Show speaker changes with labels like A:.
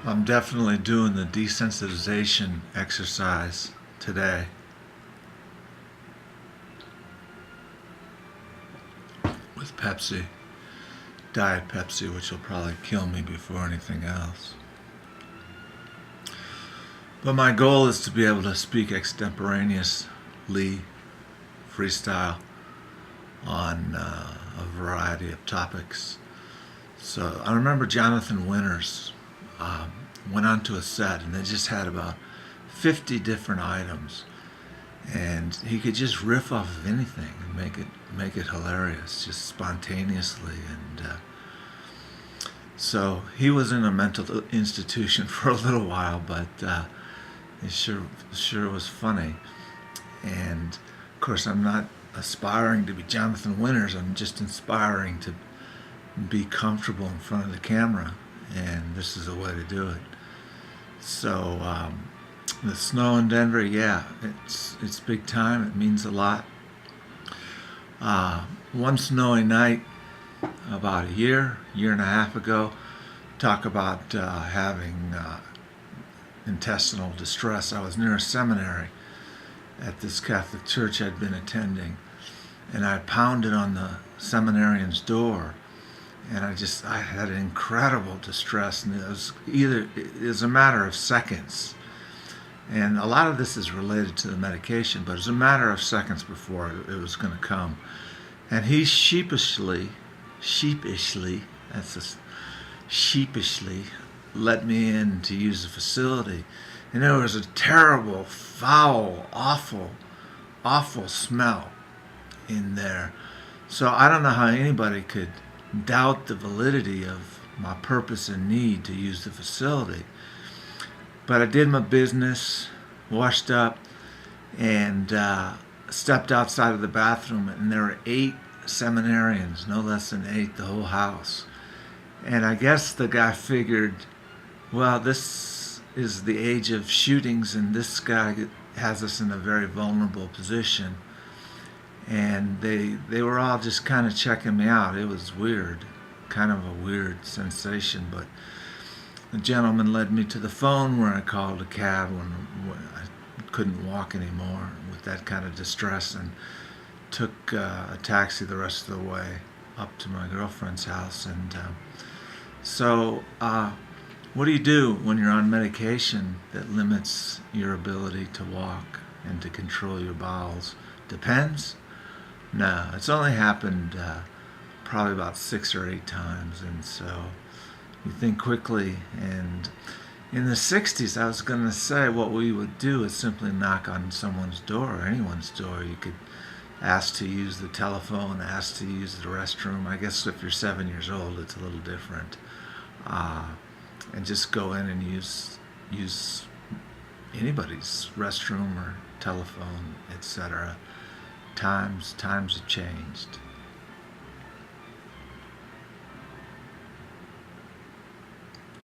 A: I'm definitely doing the desensitization exercise today with Pepsi, Diet Pepsi, which will probably kill me before anything else. But my goal is to be able to speak extemporaneously, freestyle, on a variety of topics. So I remember Jonathan Winters went onto a set and they just had about 50 different items, and he could just riff off of anything and make it hilarious, just spontaneously. And so he was in a mental institution for a little while, but it sure was funny. And of course, I'm not aspiring to be Jonathan Winters. I'm just inspiring to be comfortable in front of the camera, and this is a way to do it. So the snow in Denver, yeah, it's big time. It means a lot. One snowy night about a year and a half ago, talk about having intestinal distress. I was near a seminary at this Catholic church I'd been attending, and I pounded on the seminarian's door, and I had incredible distress, and it was a matter of seconds. And a lot of this is related to the medication, but it was a matter of seconds before it was going to come. And he sheepishly let me in to use the facility. And there was a terrible, foul, awful smell in there. So I don't know how anybody could doubt the validity of my purpose and need to use the facility. But I did my business, washed up, and stepped outside of the bathroom, and there were 8 seminarians, no less than 8, the whole house. And I guess the guy figured, well, this is the age of shootings, and this guy has us in a very vulnerable position. And they were all just kind of checking me out. It was weird, kind of a weird sensation. But the gentleman led me to the phone where I called a cab when I couldn't walk anymore with that kind of distress, and took a taxi the rest of the way up to my girlfriend's house. And so what do you do when you're on medication that limits your ability to walk and to control your bowels? Depends. No, it's only happened probably about 6 or 8 times, and so you think quickly. And in the 60s, I was going to say what we would do is simply knock on someone's door, or anyone's door. You could ask to use the telephone, ask to use the restroom. I guess if you're 7 years old, it's a little different. And just go in and use anybody's restroom or telephone, etc. Times have changed.